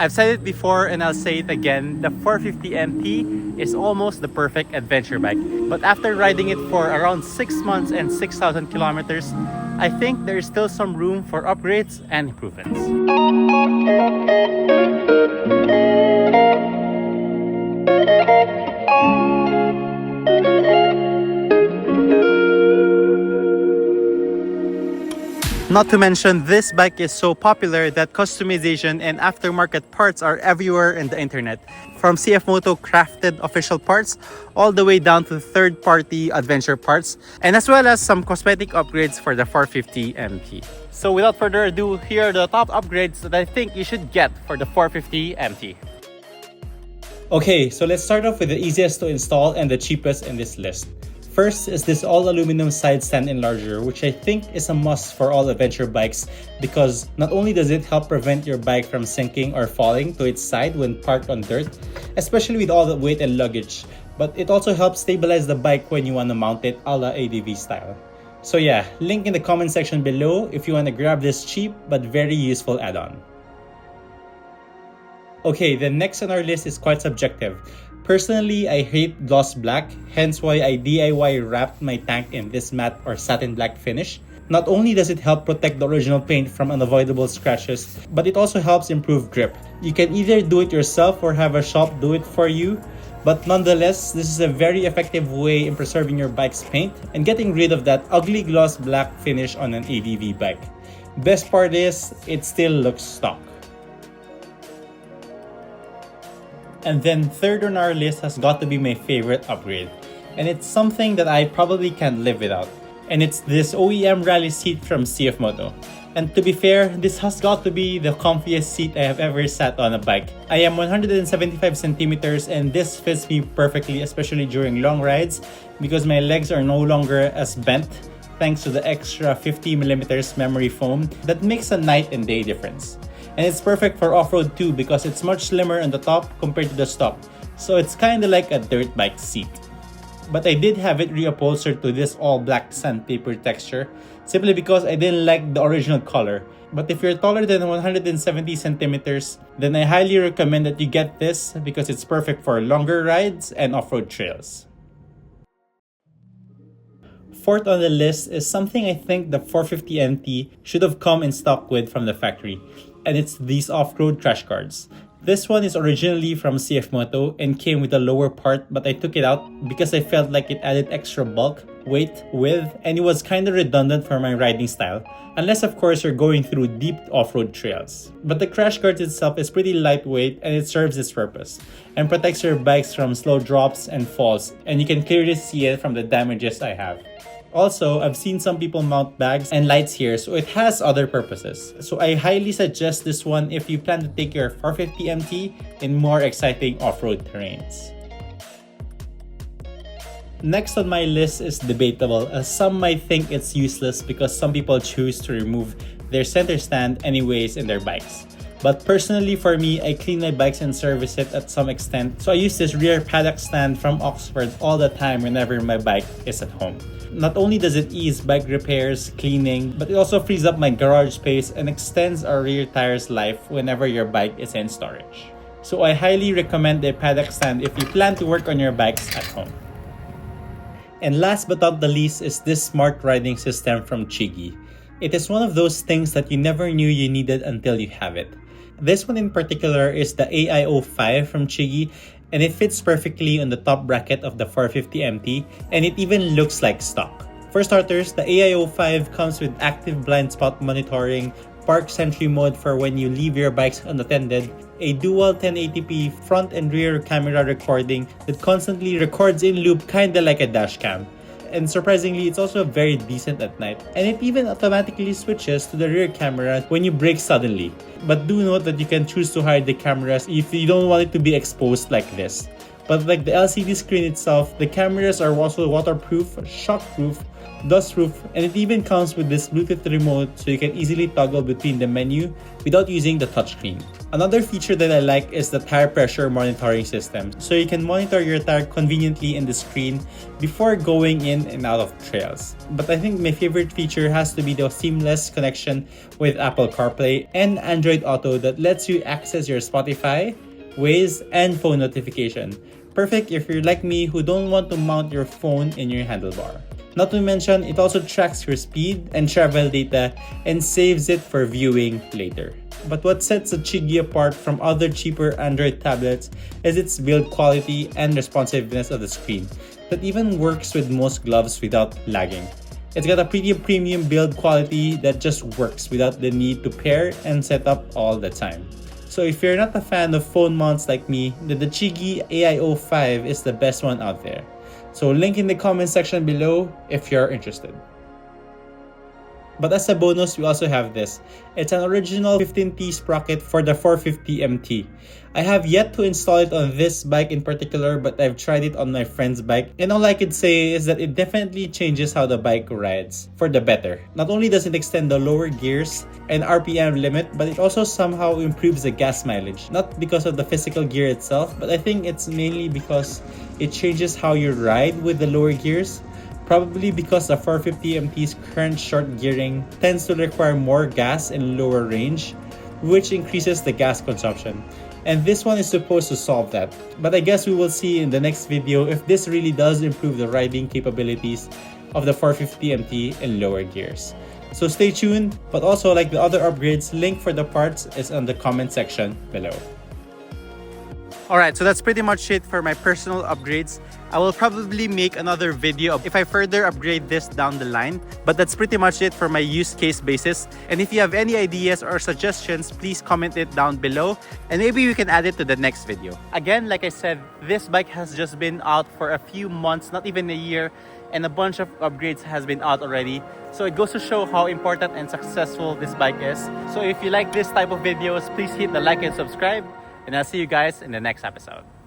I've said it before and I'll say it again, the 450MT is almost the perfect adventure bike. But after riding it for around 6 months and 6,000 kilometers, I think there is still some room for upgrades and improvements. Not to mention, this bike is so popular that customization and aftermarket parts are everywhere in the internet. From CFMOTO crafted official parts, all the way down to third-party adventure parts, and as well as some cosmetic upgrades for the 450MT. So without further ado, here are the top upgrades that I think you should get for the 450MT. Okay, so let's start off with the easiest to install and the cheapest in this list. First is this all-aluminum side stand enlarger, which I think is a must for all adventure bikes because not only does it help prevent your bike from sinking or falling to its side when parked on dirt, especially with all the weight and luggage, but it also helps stabilize the bike when you want to mount it a la ADV style. So yeah, link in the comment section below if you want to grab this cheap but very useful add-on. Okay, the next on our list is quite subjective. Personally, I hate gloss black, hence why I DIY wrapped my tank in this matte or satin black finish. Not only does it help protect the original paint from unavoidable scratches, but it also helps improve grip. You can either do it yourself or have a shop do it for you, but nonetheless, this is a very effective way in preserving your bike's paint and getting rid of that ugly gloss black finish on an ADV bike. Best part is, it still looks stock. And then third on our list has got to be my favorite upgrade. And it's something that I probably can't live without. And it's this OEM Rally Seat from CFMOTO. And to be fair, this has got to be the comfiest seat I have ever sat on a bike. I am 175 centimeters and this fits me perfectly, especially during long rides because my legs are no longer as bent thanks to the extra 50mm memory foam that makes a night and day difference. And it's perfect for off-road too because it's much slimmer on the top compared to the stock. So it's kinda like a dirt bike seat. But I did have it reupholstered to this all-black sandpaper texture simply because I didn't like the original color. But if you're taller than 170 centimeters, then I highly recommend that you get this because it's perfect for longer rides and off-road trails. Fourth on the list is something I think the 450MT should have come in stock with from the factory. And it's these off-road crash guards. This one is originally from CFMOTO and came with a lower part, but I took it out because I felt like it added extra bulk, weight, width, and it was kinda redundant for my riding style, unless of course you're going through deep off-road trails. But the crash guard itself is pretty lightweight and it serves its purpose, and protects your bikes from slow drops and falls, and you can clearly see it from the damages I have. Also, I've seen some people mount bags and lights here, so it has other purposes. So I highly suggest this one if you plan to take your 450MT in more exciting off-road terrains. Next on my list is debatable, as some might think it's useless because some people choose to remove their center stand anyways in their bikes. But personally for me, I clean my bikes and service it at some extent, so I use this rear Paddock stand from Oxford all the time whenever my bike is at home. Not only does it ease bike repairs, cleaning, but it also frees up my garage space and extends our rear tire's life whenever your bike is in storage. So I highly recommend the Paddock stand if you plan to work on your bikes at home. And last but not the least is this smart riding system from Chigee. It is one of those things that you never knew you needed until you have it. This one in particular is the AIO5 from Chigee, and it fits perfectly on the top bracket of the 450MT, and it even looks like stock. For starters, the AIO5 comes with active blind spot monitoring, park sentry mode for when you leave your bikes unattended, a dual 1080p front and rear camera recording that constantly records in loop kinda like a dash cam. And surprisingly, it's also very decent at night. And it even automatically switches to the rear camera when you brake suddenly. But do note that you can choose to hide the cameras if you don't want it to be exposed like this. But like the LCD screen itself, the cameras are also waterproof, shockproof, dustproof, and it even comes with this Bluetooth remote so you can easily toggle between the menu without using the touchscreen. Another feature that I like is the tire pressure monitoring system, so you can monitor your tire conveniently in the screen before going in and out of trails. But I think my favorite feature has to be the seamless connection with Apple CarPlay and Android Auto that lets you access your Spotify, Waze, and phone notification. Perfect if you're like me who don't want to mount your phone in your handlebar. Not to mention, it also tracks your speed and travel data and saves it for viewing later. But what sets the Chigee apart from other cheaper Android tablets is its build quality and responsiveness of the screen that even works with most gloves without lagging. It's got a pretty premium build quality that just works without the need to pair and set up all the time. So if you're not a fan of phone mounts like me, then the Chigee AIO 5 is the best one out there. So link in the comment section below if you're interested. But as a bonus, we also have this. It's an original 15T Sprocket for the 450MT. I have yet to install it on this bike in particular, but I've tried it on my friend's bike. And all I could say is that it definitely changes how the bike rides for the better. Not only does it extend the lower gears and RPM limit, but it also somehow improves the gas mileage. Not because of the physical gear itself, but I think it's mainly because it changes how you ride with the lower gears. Probably because the 450MT's current short gearing tends to require more gas and lower range, which increases the gas consumption. And this one is supposed to solve that. But I guess we will see in the next video if this really does improve the riding capabilities of the 450MT in lower gears. So stay tuned, but also like the other upgrades, link for the parts is on the comment section below. Alright, so that's pretty much it for my personal upgrades. I will probably make another video if I further upgrade this down the line, but that's pretty much it for my use case basis. And if you have any ideas or suggestions, please comment it down below and maybe we can add it to the next video. Again, like I said, this bike has just been out for a few months, not even a year, and a bunch of upgrades has been out already. So it goes to show how important and successful this bike is. So if you like this type of videos, please hit the like and subscribe, and I'll see you guys in the next episode.